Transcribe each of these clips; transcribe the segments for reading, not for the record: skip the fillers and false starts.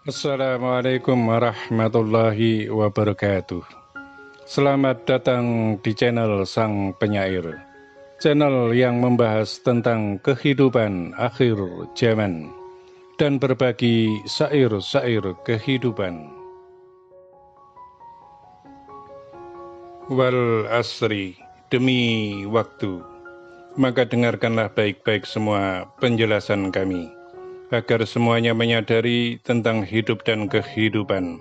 Assalamualaikum warahmatullahi wabarakatuh. Selamat datang di channel Sang Penyair, channel yang membahas tentang kehidupan akhir zaman dan berbagi syair-syair kehidupan. Wal asri, demi waktu, maka dengarkanlah baik-baik semua penjelasan kami, agar semuanya menyadari tentang hidup dan kehidupan,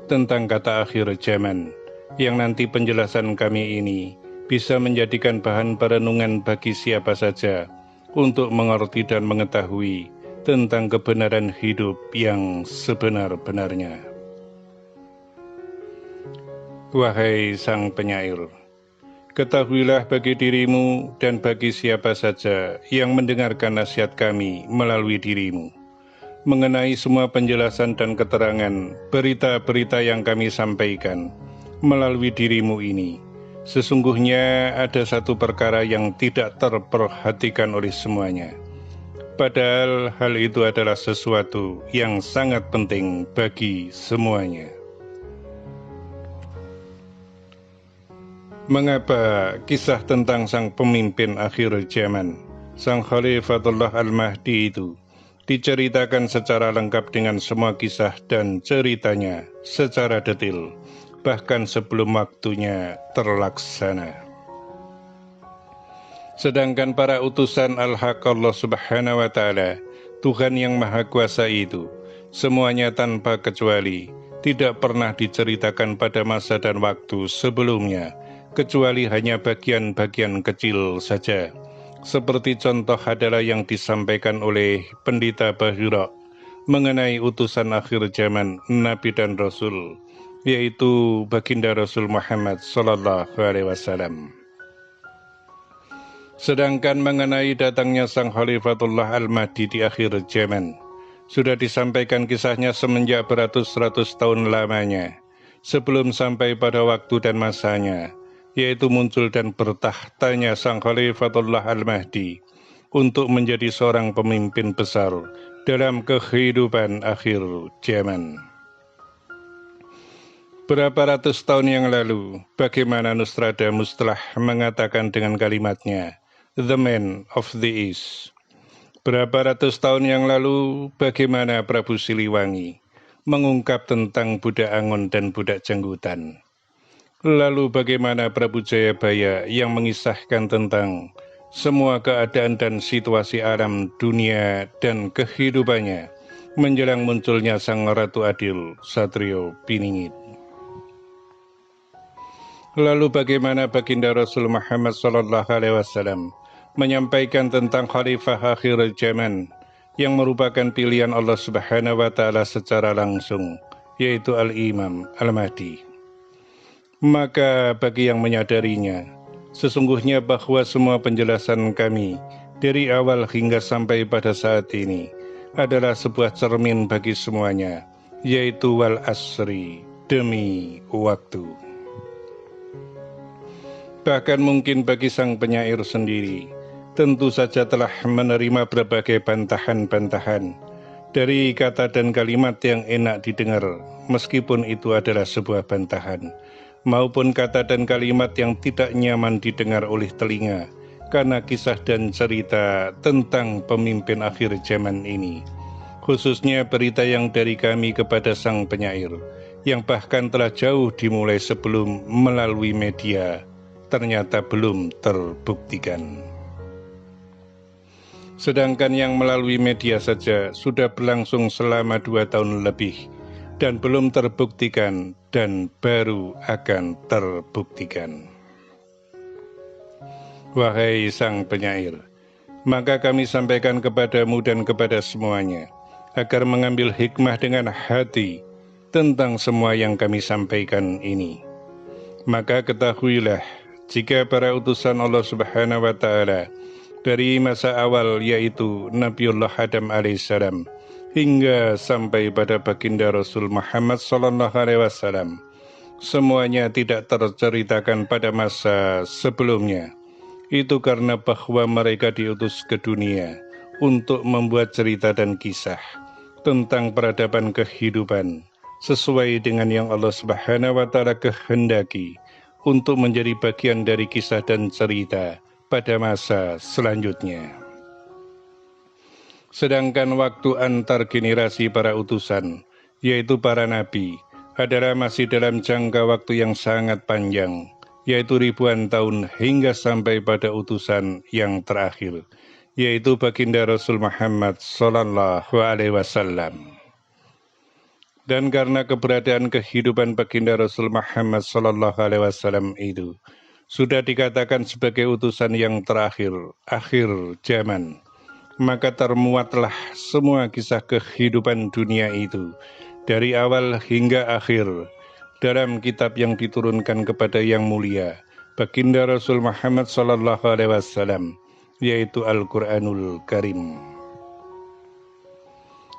tentang kata akhir zaman, yang nanti penjelasan kami ini bisa menjadikan bahan perenungan bagi siapa saja untuk mengerti dan mengetahui tentang kebenaran hidup yang sebenar-benarnya. Wahai Sang Penyair, ketahuilah bagi dirimu dan bagi siapa saja yang mendengarkan nasihat kami melalui dirimu, mengenai semua penjelasan dan keterangan berita-berita yang kami sampaikan melalui dirimu ini, sesungguhnya ada satu perkara yang tidak terperhatikan oleh semuanya. Padahal hal itu adalah sesuatu yang sangat penting bagi semuanya. Mengapa kisah tentang sang pemimpin akhir zaman, sang Khalifatullah Al-Mahdi itu diceritakan secara lengkap dengan semua kisah dan ceritanya secara detail, bahkan sebelum waktunya terlaksana. Sedangkan para utusan Al-Haq Allah Subhanahu wa Ta'ala, Tuhan yang Maha Kuasa itu, semuanya tanpa kecuali tidak pernah diceritakan pada masa dan waktu sebelumnya, kecuali hanya bagian-bagian kecil saja. Seperti contoh adalah yang disampaikan oleh Pendeta Bahira mengenai utusan akhir zaman Nabi dan Rasul, yaitu Baginda Rasul Muhammad Sallallahu Alaihi Wasallam. Sedangkan mengenai datangnya sang Khalifatullah Al-Mahdi di akhir zaman, sudah disampaikan kisahnya semenjak beratus-ratus tahun lamanya, sebelum sampai pada waktu dan masanya, yaitu muncul dan bertahtanya sang Khalifatullah Al-Mahdi untuk menjadi seorang pemimpin besar dalam kehidupan akhir zaman. Berapa ratus tahun yang lalu, bagaimana Nostradamus telah mengatakan dengan kalimatnya, "The Man of the East." Berapa ratus tahun yang lalu, bagaimana Prabu Siliwangi mengungkap tentang Budak Angon dan Budak Janggutan. Lalu bagaimana Prabu Jayabaya yang mengisahkan tentang semua keadaan dan situasi alam dunia dan kehidupannya menjelang munculnya sang Ratu Adil Satrio Piningit. Lalu bagaimana Baginda Rasul Muhammad Sallallahu Alaihi Wasallam menyampaikan tentang Khalifah akhir zaman yang merupakan pilihan Allah Subhanahu wa Ta'ala secara langsung, yaitu Al-Imam Al-Mahdi. Maka bagi yang menyadarinya, sesungguhnya bahwa semua penjelasan kami dari awal hingga sampai pada saat ini adalah sebuah cermin bagi semuanya, yaitu wal asri, demi waktu. Bahkan mungkin bagi sang penyair sendiri, tentu saja telah menerima berbagai bantahan-bantahan dari kata dan kalimat yang enak didengar, meskipun itu adalah sebuah bantahan, maupun kata dan kalimat yang tidak nyaman didengar oleh telinga, karena kisah dan cerita tentang pemimpin akhir zaman ini, khususnya berita yang dari kami kepada sang penyair, yang bahkan telah jauh dimulai sebelum melalui media, ternyata belum terbuktikan. Sedangkan yang melalui media saja sudah berlangsung selama 2 tahun lebih, dan belum terbuktikan dan baru akan terbuktikan. Wahai sang penyair, maka kami sampaikan kepadamu dan kepada semuanya, agar mengambil hikmah dengan hati tentang semua yang kami sampaikan ini. Maka ketahuilah, jika para utusan Allah Subhanahu wa Ta'ala dari masa awal, yaitu Nabiullah Adam alaihissalam, hingga sampai pada Baginda Rasul Muhammad Sallallahu Alaihi Wasallam, semuanya tidak terceritakan pada masa sebelumnya. Itu karena bahwa mereka diutus ke dunia untuk membuat cerita dan kisah tentang peradaban kehidupan sesuai dengan yang Allah Subhanahu wa Ta'ala kehendaki untuk menjadi bagian dari kisah dan cerita pada masa selanjutnya. Sedangkan waktu antar generasi para utusan, yaitu para nabi, adalah masih dalam jangka waktu yang sangat panjang, yaitu ribuan tahun hingga sampai pada utusan yang terakhir, yaitu baginda Rasul Muhammad Sallallahu Alaihi Wasallam. Dan karena keberadaan kehidupan baginda Rasul Muhammad Sallallahu Alaihi Wasallam itu sudah dikatakan sebagai utusan yang terakhir, akhir zaman, maka termuatlah semua kisah kehidupan dunia itu dari awal hingga akhir dalam kitab yang diturunkan kepada yang mulia baginda Rasul Muhammad Sallallahu Alaihi Wasallam, yaitu Al-Quranul Karim.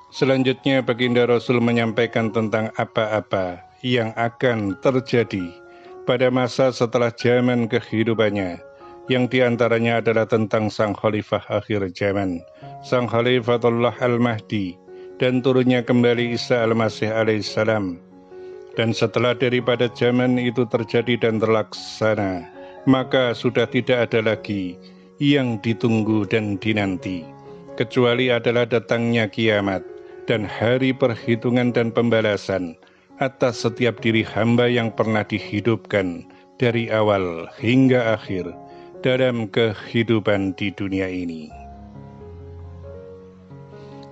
Selanjutnya baginda Rasul menyampaikan tentang apa-apa yang akan terjadi pada masa setelah zaman kehidupannya, yang diantaranya adalah tentang sang khalifah akhir zaman, sang Khalifatullah Al-Mahdi, dan turunnya kembali Isa Al-Masih alaihissalam. Dan setelah daripada zaman itu terjadi dan terlaksana, maka sudah tidak ada lagi yang ditunggu dan dinanti, kecuali adalah datangnya kiamat dan hari perhitungan dan pembalasan atas setiap diri hamba yang pernah dihidupkan dari awal hingga akhir dalam kehidupan di dunia ini.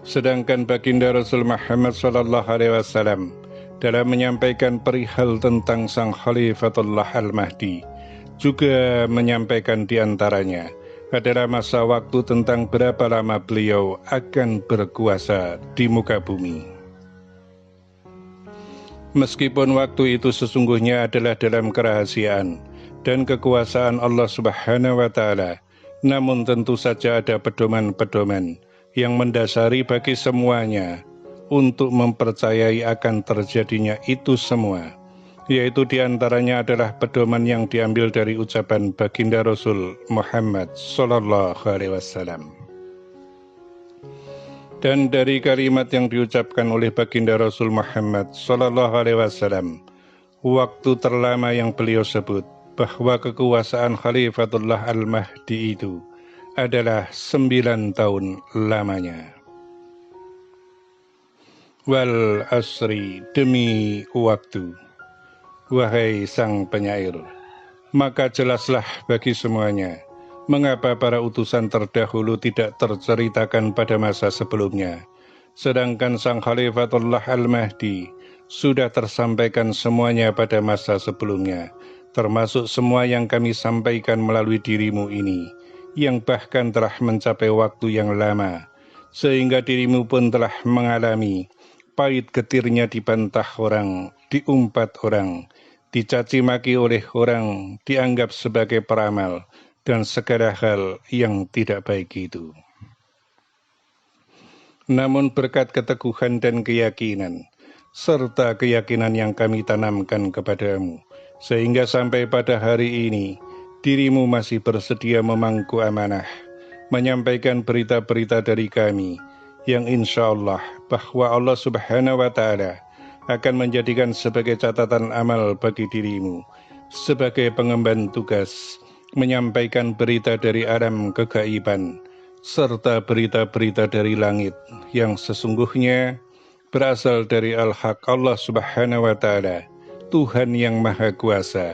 Sedangkan baginda Rasul Muhammad Sallallahu Alaihi Wasallam dalam menyampaikan perihal tentang sang Khalifatullah Al-Mahdi juga menyampaikan diantaranya adalah masa waktu tentang berapa lama beliau akan berkuasa di muka bumi. Meskipun waktu itu sesungguhnya adalah dalam kerahasiaan dan kekuasaan Allah Subhanahu wa Ta'ala, namun tentu saja ada pedoman-pedoman yang mendasari bagi semuanya untuk mempercayai akan terjadinya itu semua, yaitu diantaranya adalah pedoman yang diambil dari ucapan baginda Rasul Muhammad Sallallahu Alaihi Wasallam. Dan dari kalimat yang diucapkan oleh baginda Rasul Muhammad Sallallahu Alaihi Wasallam, waktu terlama yang beliau sebut bahwa kekuasaan Khalifatullah Al-Mahdi itu adalah 9 tahun lamanya. Wal asri, demi waktu, wahai sang penyair, maka jelaslah bagi semuanya mengapa para utusan terdahulu tidak terceritakan pada masa sebelumnya, sedangkan sang Khalifatullah Al-Mahdi sudah tersampaikan semuanya pada masa sebelumnya, termasuk semua yang kami sampaikan melalui dirimu ini, yang bahkan telah mencapai waktu yang lama, sehingga dirimu pun telah mengalami pahit getirnya dibantah orang, diumpat orang, dicaci maki oleh orang, dianggap sebagai peramal, dan segala hal yang tidak baik itu. Namun berkat keteguhan dan keyakinan, serta keyakinan yang kami tanamkan kepadamu, sehingga sampai pada hari ini, dirimu masih bersedia memangku amanah, menyampaikan berita-berita dari kami, yang insya Allah bahwa Allah Subhanahu wa Ta'ala akan menjadikan sebagai catatan amal bagi dirimu, sebagai pengemban tugas, menyampaikan berita dari alam kegaiban, serta berita-berita dari langit, yang sesungguhnya berasal dari Al-Haq Allah Subhanahu wa Ta'ala, Tuhan yang Maha Kuasa,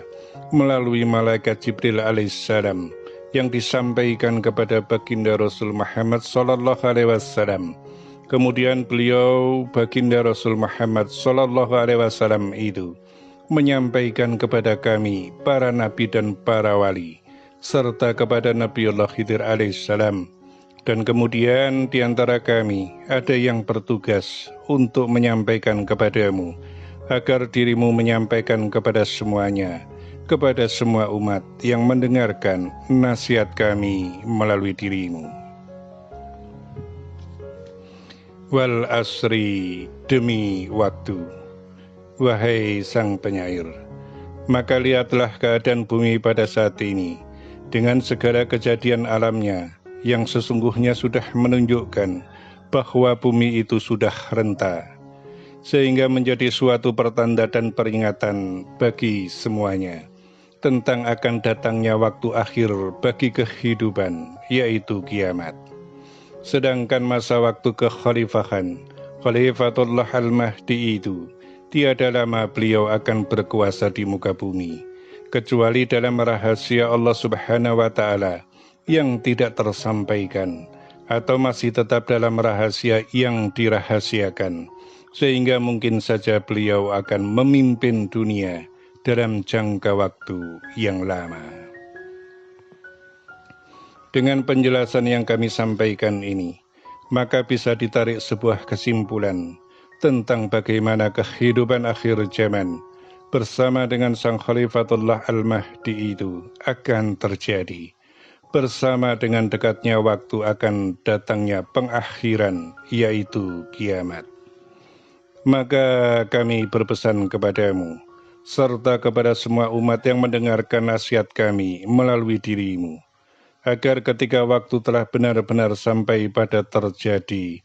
melalui malaikat Jibril alaihissalam, yang disampaikan kepada baginda Rasul Muhammad Sallallahu Alaihi Wasallam. Kemudian beliau, baginda Rasul Muhammad Sallallahu Alaihi Wasallam itu menyampaikan kepada kami, para nabi dan para wali, serta kepada Nabiullah Khidir alaihissalam. Dan kemudian di antara kami ada yang bertugas untuk menyampaikan kepadamu, agar dirimu menyampaikan kepada semuanya, kepada semua umat yang mendengarkan nasihat kami melalui dirimu. Wal asri, demi waktu, wahai sang penyair, maka lihatlah keadaan bumi pada saat ini, dengan segala kejadian alamnya, yang sesungguhnya sudah menunjukkan bahwa bumi itu sudah renta, sehingga menjadi suatu pertanda dan peringatan bagi semuanya tentang akan datangnya waktu akhir bagi kehidupan, yaitu kiamat. Sedangkan masa waktu kekhalifahan, Khalifatullah Al-Mahdi itu, tiada lama beliau akan berkuasa di muka bumi, kecuali dalam rahasia Allah Subhanahu wa Ta'ala yang tidak tersampaikan, atau masih tetap dalam rahasia yang dirahasiakan, sehingga mungkin saja beliau akan memimpin dunia dalam jangka waktu yang lama. Dengan penjelasan yang kami sampaikan ini, maka bisa ditarik sebuah kesimpulan tentang bagaimana kehidupan akhir zaman bersama dengan Sang Khalifatullah Al-Mahdi itu akan terjadi, bersama dengan dekatnya waktu akan datangnya pengakhiran, yaitu kiamat. Maka kami berpesan kepadamu, serta kepada semua umat yang mendengarkan nasihat kami melalui dirimu, agar ketika waktu telah benar-benar sampai pada terjadi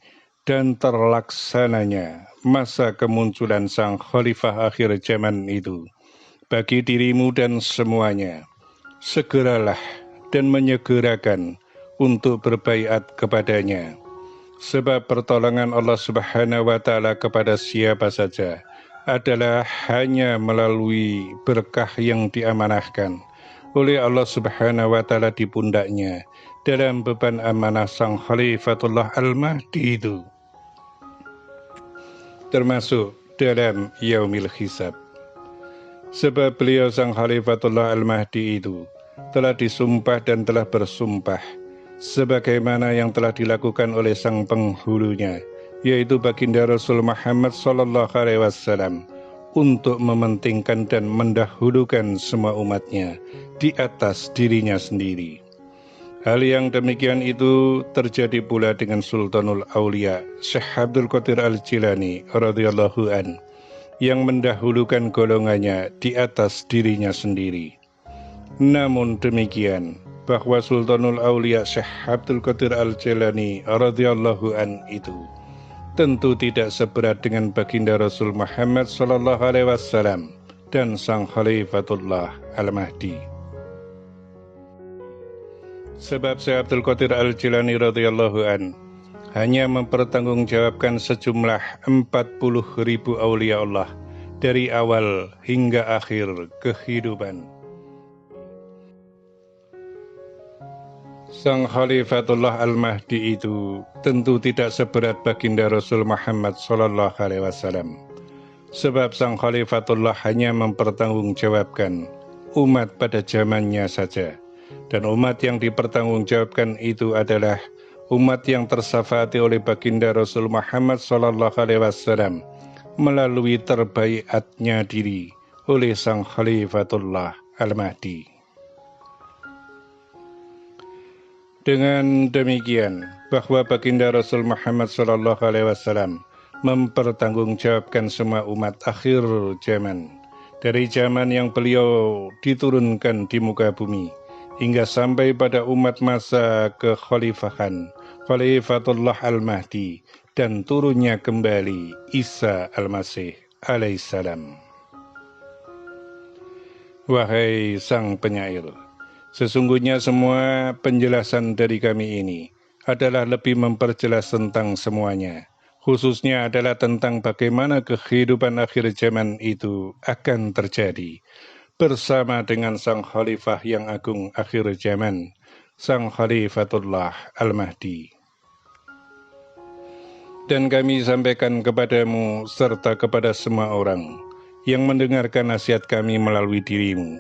dan terlaksananya masa kemunculan Sang Khalifah akhir zaman itu, bagi dirimu dan semuanya, segeralah dan menyegerakan untuk berbaiat kepadanya, sebab pertolongan Allah Subhanahu wa Ta'ala kepada siapa saja adalah hanya melalui berkah yang diamanahkan oleh Allah Subhanahu wa Ta'ala di pundaknya dalam beban amanah Sang Khalifatullah Al-Mahdi itu, termasuk dalam Yaumil Hisab. Sebab beliau Sang Khalifatullah Al-Mahdi itu telah disumpah dan telah bersumpah sebagaimana yang telah dilakukan oleh sang penghulunya, yaitu baginda Rasul Muhammad SAW, untuk mementingkan dan mendahulukan semua umatnya di atas dirinya sendiri. Hal yang demikian itu terjadi pula dengan Sultanul Aulia Syekh Abdul Qadir Al-Jilani radhiyallahu an, yang mendahulukan golongannya di atas dirinya sendiri. Namun demikian, bahwa Sultanul Aulia Syekh Abdul Qadir Al-Jilani radhiyallahu an itu tentu tidak seberat dengan baginda Rasul Muhammad SAW dan Sang Khalifatullah Al-Mahdi. Sebab Syekh Abdul Qadir Al-Jilani radhiyallahu an hanya mempertanggungjawabkan sejumlah 40.000 aulia Allah dari awal hingga akhir kehidupan. Sang Khalifatullah Al-Mahdi itu tentu tidak seberat baginda Rasul Muhammad SAW. Sebab Sang Khalifatullah hanya mempertanggungjawabkan umat pada zamannya saja. Dan umat yang dipertanggungjawabkan itu adalah umat yang tersafaati oleh baginda Rasul Muhammad SAW melalui terbaiatnya diri oleh Sang Khalifatullah Al-Mahdi. Dengan demikian, bahwa baginda Rasul Muhammad SAW mempertanggungjawabkan semua umat akhir zaman, dari zaman yang beliau diturunkan di muka bumi, hingga sampai pada umat masa kekhalifahan, Khalifatullah Al-Mahdi, dan turunnya kembali Isa Al-Masih alaihissalam. Wahai sang penyair, sesungguhnya semua penjelasan dari kami ini adalah lebih memperjelas tentang semuanya, khususnya adalah tentang bagaimana kehidupan akhir zaman itu akan terjadi, bersama dengan Sang Khalifah yang agung akhir zaman, Sang Khalifatullah Al-Mahdi. Dan kami sampaikan kepadamu serta kepada semua orang yang mendengarkan nasihat kami melalui dirimu,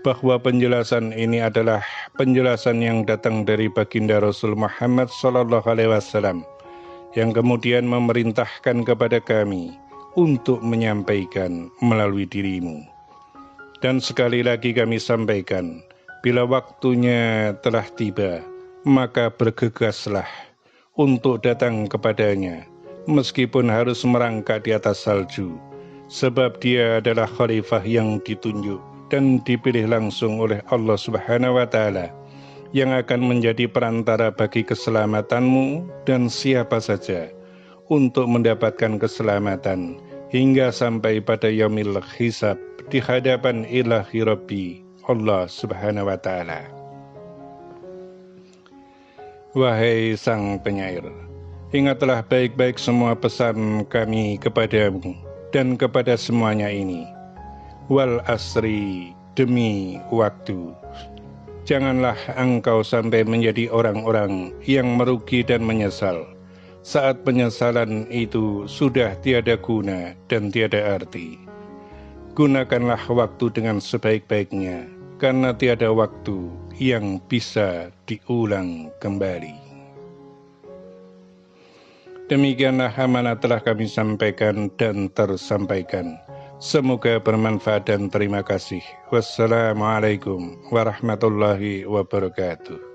bahwa penjelasan ini adalah penjelasan yang datang dari baginda Rasul Muhammad SAW, yang kemudian memerintahkan kepada kami untuk menyampaikan melalui dirimu. Dan sekali lagi kami sampaikan, bila waktunya telah tiba, maka bergegaslah untuk datang kepadanya, meskipun harus merangkak di atas salju, sebab dia adalah khalifah yang ditunjuk dan dipilih langsung oleh Allah Subhanahu wa Ta'ala, yang akan menjadi perantara bagi keselamatanmu dan siapa saja untuk mendapatkan keselamatan hingga sampai pada yaumil hisab di hadapan ilahi Rabbi Allah Subhanahu wa Ta'ala. Wahai sang penyair, ingatlah baik-baik semua pesan kami kepadamu dan kepada semuanya ini. Wal asri, demi waktu. Janganlah engkau sampai menjadi orang-orang yang merugi dan menyesal saat penyesalan itu sudah tiada guna dan tiada arti. Gunakanlah waktu dengan sebaik-baiknya, karena tiada waktu yang bisa diulang kembali. Demikianlah amanah telah kami sampaikan dan tersampaikan. Semoga bermanfaat dan terima kasih. Wassalamualaikum warahmatullahi wabarakatuh.